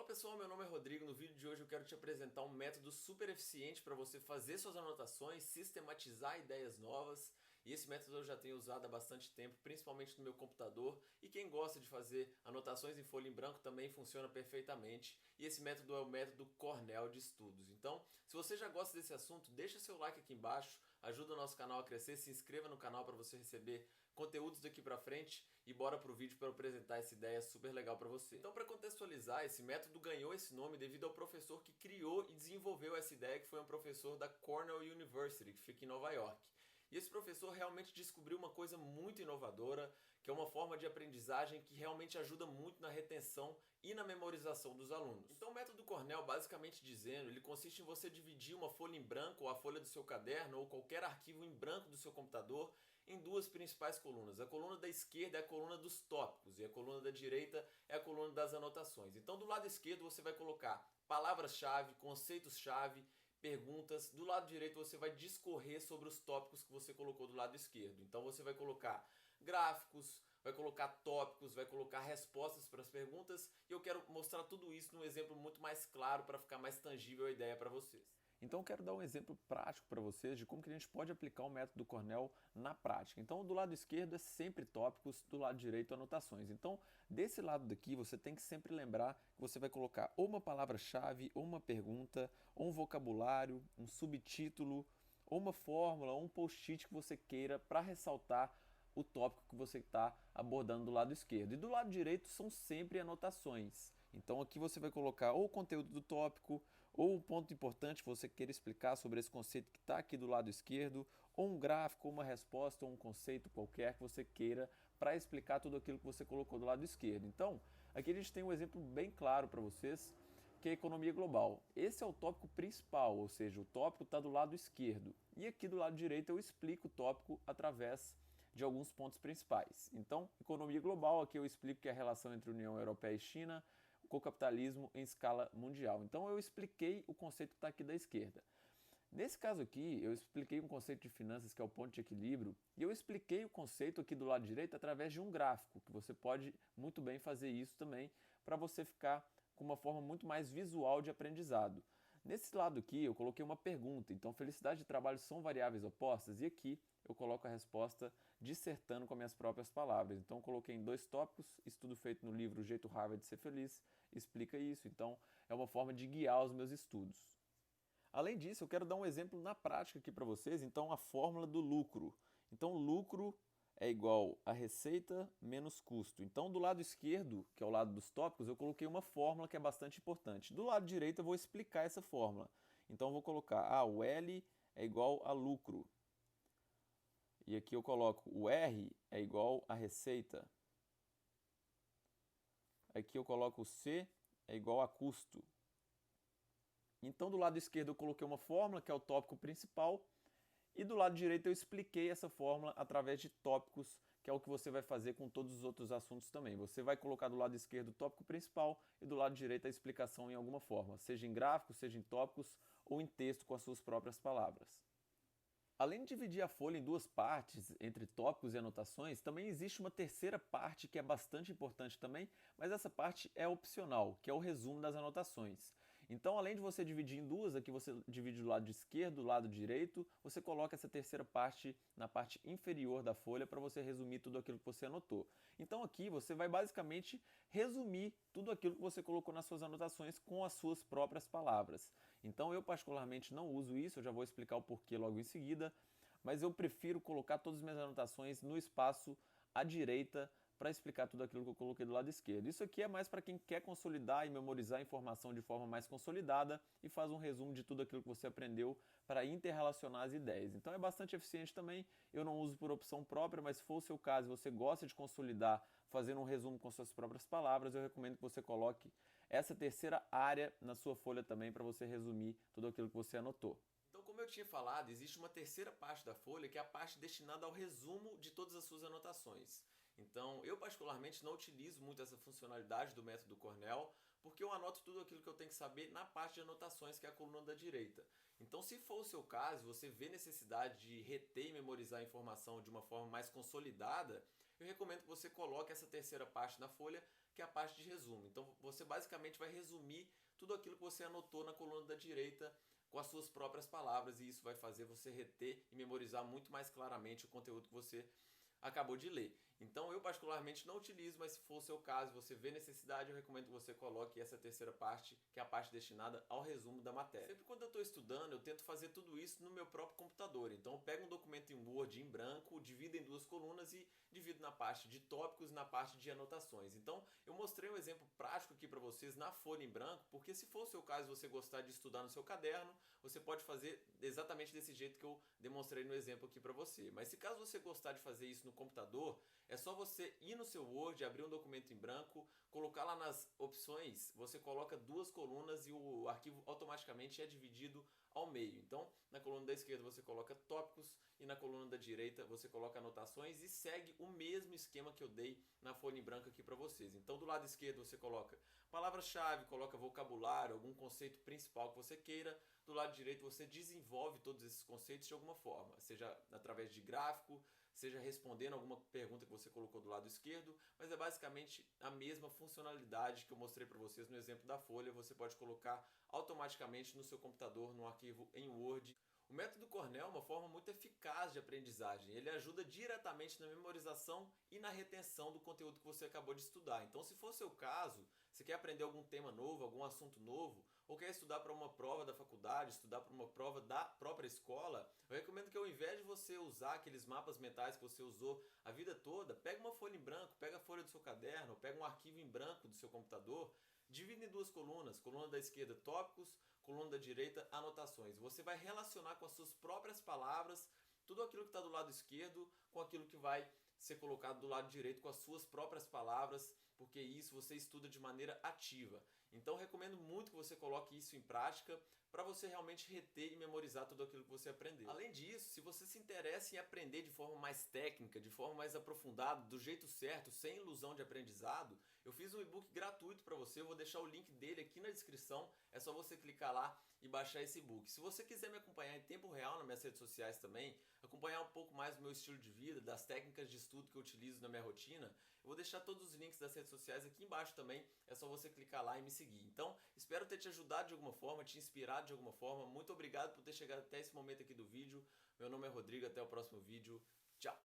pessoal, meu nome é Rodrigo. No vídeo de hoje eu quero te apresentar um método super eficiente para você fazer suas anotações, sistematizar ideias novas. E esse método eu já tenho usado há bastante tempo, principalmente no meu computador. E quem gosta de fazer anotações em folha em branco também funciona perfeitamente. E esse método é o método Cornell de estudos. Então, se você já gosta desse assunto, deixa seu like aqui embaixo, ajuda o nosso canal a crescer, se inscreva no canal para você receber conteúdos daqui para frente e bora pro vídeo para eu apresentar essa ideia super legal para você. Então, para contextualizar, esse método ganhou esse nome devido ao professor que criou e desenvolveu essa ideia, que foi um professor da Cornell University, que fica em Nova York. E esse professor realmente descobriu uma coisa muito inovadora, que é uma forma de aprendizagem que realmente ajuda muito na retenção e na memorização dos alunos. Então o método Cornell, basicamente dizendo, ele consiste em você dividir uma folha em branco ou a folha do seu caderno ou qualquer arquivo em branco do seu computador em duas principais colunas. A coluna da esquerda é a coluna dos tópicos e a coluna da direita é a coluna das anotações. Então do lado esquerdo você vai colocar palavras-chave, conceitos-chave, perguntas. Do lado direito você vai discorrer sobre os tópicos que você colocou do lado esquerdo. Então você vai colocar gráficos, vai colocar tópicos, vai colocar respostas para as perguntas, e eu quero mostrar tudo isso num exemplo muito mais claro para ficar mais tangível a ideia para vocês. Então eu quero dar um exemplo prático para vocês de como que a gente pode aplicar o método Cornell na prática. Então do lado esquerdo é sempre tópicos, do lado direito anotações. Então desse lado daqui você tem que sempre lembrar que você vai colocar ou uma palavra-chave, ou uma pergunta, ou um vocabulário, um subtítulo, ou uma fórmula, ou um post-it que você queira para ressaltar o tópico que você está abordando do lado esquerdo. E do lado direito são sempre anotações. Então aqui você vai colocar ou o conteúdo do tópico, ou um ponto importante que você queira explicar sobre esse conceito que está aqui do lado esquerdo, ou um gráfico, ou uma resposta, ou um conceito qualquer que você queira para explicar tudo aquilo que você colocou do lado esquerdo. Então, aqui a gente tem um exemplo bem claro para vocês, que é a economia global. Esse é o tópico principal, ou seja, o tópico está do lado esquerdo. E aqui do lado direito eu explico o tópico através de alguns pontos principais. Então, economia global, aqui eu explico que é a relação entre União Europeia e China, com o capitalismo em escala mundial. Então eu expliquei o conceito que está aqui da esquerda. Nesse caso aqui, eu expliquei um conceito de finanças que é o ponto de equilíbrio, e eu expliquei o conceito aqui do lado direito através de um gráfico, que você pode muito bem fazer isso também, para você ficar com uma forma muito mais visual de aprendizado. Nesse lado aqui, eu coloquei uma pergunta, então felicidade e trabalho são variáveis opostas, e aqui eu coloco a resposta dissertando com as minhas próprias palavras. Então coloquei em dois tópicos, estudo feito no livro O Jeito Harvard de Ser Feliz, explica isso. Então é uma forma de guiar os meus estudos. Além disso, eu quero dar um exemplo na prática aqui para vocês, então a fórmula do lucro. Então lucro é igual a receita menos custo. Então do lado esquerdo, que é o lado dos tópicos, eu coloquei uma fórmula que é bastante importante. Do lado direito eu vou explicar essa fórmula. Então eu vou colocar, o L é igual a lucro. E aqui eu coloco o R é igual a receita. Aqui eu coloco o C é igual a custo. Então do lado esquerdo eu coloquei uma fórmula, que é o tópico principal, e do lado direito eu expliquei essa fórmula através de tópicos, que é o que você vai fazer com todos os outros assuntos também. Você vai colocar do lado esquerdo o tópico principal e do lado direito a explicação em alguma forma, seja em gráficos, seja em tópicos ou em texto com as suas próprias palavras. Além de dividir a folha em duas partes, entre tópicos e anotações, também existe uma terceira parte que é bastante importante também, mas essa parte é opcional, que é o resumo das anotações. Então, além de você dividir em duas, aqui você divide do lado esquerdo, do lado direito, você coloca essa terceira parte na parte inferior da folha para você resumir tudo aquilo que você anotou. Então aqui você vai basicamente resumir tudo aquilo que você colocou nas suas anotações com as suas próprias palavras. Então eu particularmente não uso isso, eu já vou explicar o porquê logo em seguida, mas eu prefiro colocar todas as minhas anotações no espaço à direita para explicar tudo aquilo que eu coloquei do lado esquerdo. Isso aqui é mais para quem quer consolidar e memorizar a informação de forma mais consolidada e faz um resumo de tudo aquilo que você aprendeu para interrelacionar as ideias. Então é bastante eficiente também, eu não uso por opção própria, mas se for o seu caso e você gosta de consolidar fazendo um resumo com suas próprias palavras, eu recomendo que você coloque essa terceira área na sua folha também para você resumir tudo aquilo que você anotou. Então, como eu tinha falado, existe uma terceira parte da folha que é a parte destinada ao resumo de todas as suas anotações. Então, eu particularmente não utilizo muito essa funcionalidade do método Cornell, porque eu anoto tudo aquilo que eu tenho que saber na parte de anotações, que é a coluna da direita. Então, se for o seu caso, você vê necessidade de reter e memorizar a informação de uma forma mais consolidada, eu recomendo que você coloque essa terceira parte na folha, que é a parte de resumo. Então você basicamente vai resumir tudo aquilo que você anotou na coluna da direita com as suas próprias palavras, e isso vai fazer você reter e memorizar muito mais claramente o conteúdo que você acabou de ler. Então eu particularmente não utilizo, mas se for o seu caso, você vê necessidade, eu recomendo que você coloque essa terceira parte, que é a parte destinada ao resumo da matéria. Sempre quando eu estou estudando, eu tento fazer tudo isso no meu próprio computador. Então eu pego um documento em Word em branco, divido em duas colunas e divido na parte de tópicos e na parte de anotações. Então eu mostrei um exemplo prático aqui para vocês na folha em branco, porque se for o seu caso, você gostar de estudar no seu caderno, você pode fazer exatamente desse jeito que eu demonstrei no exemplo aqui para você. Mas se caso você gostar de fazer isso no computador, é só você ir no seu Word, abrir um documento em branco, colocar lá nas opções, você coloca duas colunas e o arquivo automaticamente é dividido ao meio. Então, na coluna da esquerda você coloca tópicos e na coluna da direita você coloca anotações e segue o mesmo esquema que eu dei na folha em branco aqui para vocês. Então, do lado esquerdo você coloca palavra-chave, coloca vocabulário, algum conceito principal que você queira. Do lado direito você desenvolve todos esses conceitos de alguma forma, seja através de gráfico, seja respondendo alguma pergunta que você colocou do lado esquerdo, mas é basicamente a mesma funcionalidade que eu mostrei para vocês no exemplo da folha. Você pode colocar automaticamente no seu computador, no arquivo em Word. O método Cornell é uma forma muito eficaz de aprendizagem. Ele ajuda diretamente na memorização e na retenção do conteúdo que você acabou de estudar. Então, se for o seu caso, você quer aprender algum tema novo, algum assunto novo, ou quer estudar para uma prova da faculdade, estudar para uma prova da própria escola, eu recomendo que ao invés de você usar aqueles mapas mentais que você usou a vida toda, pega uma folha em branco, pega a folha do seu caderno, pega um arquivo em branco do seu computador, divide em duas colunas, coluna da esquerda tópicos, coluna da direita anotações. Você vai relacionar com as suas próprias palavras tudo aquilo que está do lado esquerdo com aquilo que vai ser colocado do lado direito com as suas próprias palavras, porque isso você estuda de maneira ativa. Então recomendo muito que você coloque isso em prática para você realmente reter e memorizar tudo aquilo que você aprendeu. Além disso, se você se interessa em aprender de forma mais técnica, de forma mais aprofundada, do jeito certo, sem ilusão de aprendizado, eu fiz um e-book gratuito para você, eu vou deixar o link dele aqui na descrição, é só você clicar lá e baixar esse e-book. Se você quiser me acompanhar em tempo real nas minhas redes sociais também, acompanhar um pouco mais do meu estilo de vida, das técnicas de estudo que eu utilizo na minha rotina, eu vou deixar todos os links das redes sociais aqui embaixo também, é só você clicar lá e me seguir. Então, espero ter te ajudado de alguma forma, te inspirado de alguma forma. Muito obrigado por ter chegado até esse momento aqui do vídeo. Meu nome é Rodrigo, até o próximo vídeo. Tchau!